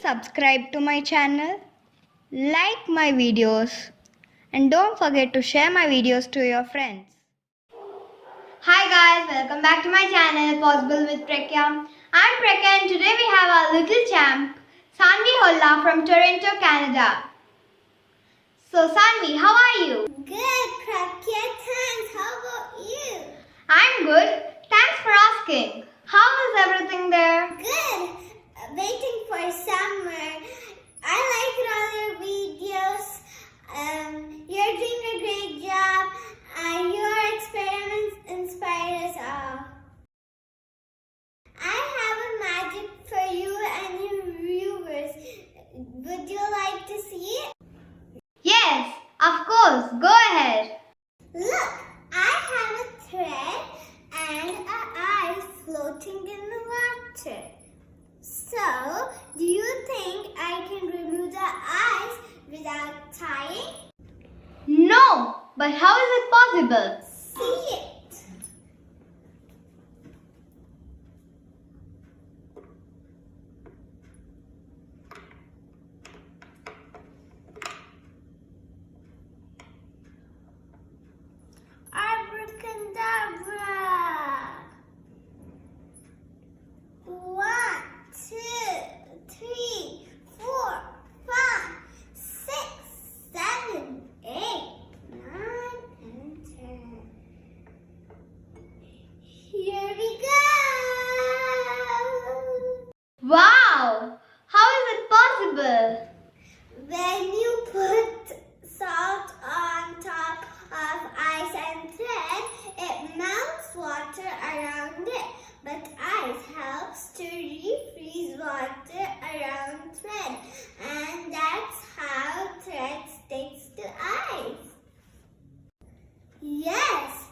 subscribe to my channel, like my videos, and don't forget to share my videos to your friends. Hi guys, welcome back to my channel Possible with Prakhya. I'm Prakhya and today we have our little champ Sanvi Holla from Toronto, Canada. So Sanvi, how are you? Good, Prakhya. Thanks. How about you? I'm good. Thanks for asking. How is everything there? Good. Waiting for summer. I like all your videos. You're doing a great job. Your experiments inspire us all. I have a magic for you and your viewers. Would you like to see it? Yes, of course. Go ahead. Look, I have a thread and an eye floating in the water. So, do you think I can remove the eyes without tying? No, but how is it possible? See it. Abracadabra. 1, 2, 3, 4, 5, 6, 7, 8, 9, and 10. Here we go. Wow! How is it possible? When you put salt on top of ice and thread, it melts water around it. But ice helps to refreeze water around thread, and that's how thread sticks to ice. Yes,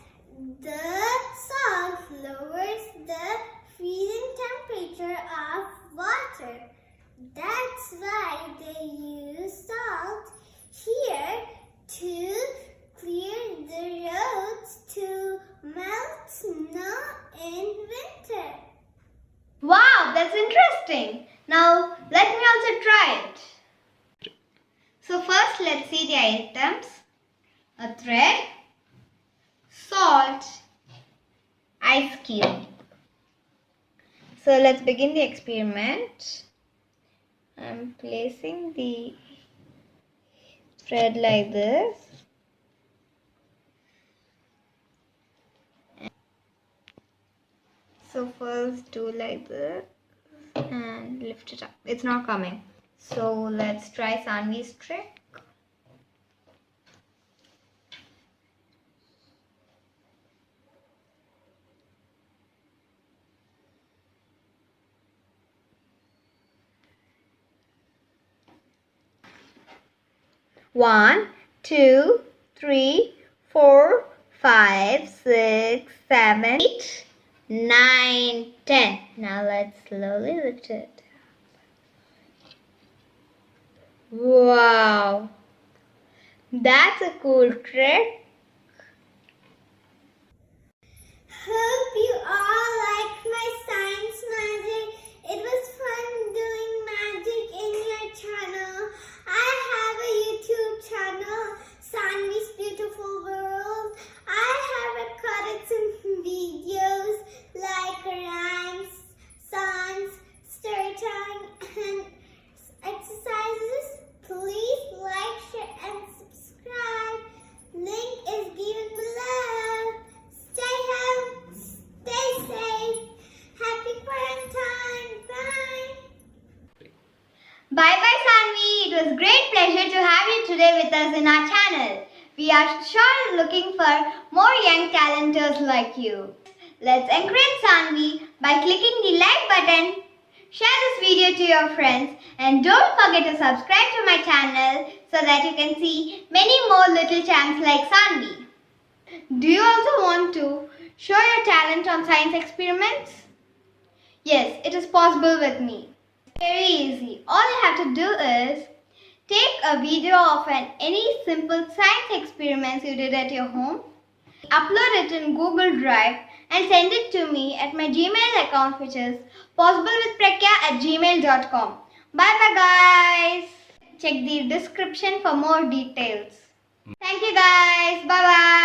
the salt lowers the freezing temperature of water. That's why they use salt here to clear the roads to melt snow in winter. Wow, that's interesting. Now, let me also try it. So first, let's see the items. A thread, salt, ice cube. So let's begin the experiment. I'm placing the thread like this. So first do like this and lift it up. It's not coming. So let's try Sanvi's trick. One, two, three, 4, 5, 6, 7, 8, 9, 10. Now let's slowly lift it. Wow, that's a cool trick. Hope you all liked my science magic. It was fun doing magic in your channel. I have a YouTube channel, Sanvi's Beautiful World. I have recorded some videos like rhymes, songs, storytelling, and exercises. Please like, share, and subscribe. Link is given below. Stay home, stay safe. Happy quarantine. Bye. Bye-bye Sanvi. It was great pleasure to have you today with us in our channel. We are sure looking for more young talenters like you. Let's encourage Sanvi by clicking the like button, share this video to your friends, and don't forget to subscribe to my channel so that you can see many more little champs like Sanvi. Do you also want to show your talent on science experiments? Yes, it is possible with me. Very easy. All you have to do is take a video of any simple science experiments you did at your home, upload it in Google Drive and send it to me at my Gmail account, which is possiblewithprakhya@gmail.com. Bye bye guys. Check the description for more details. Thank you guys. Bye bye.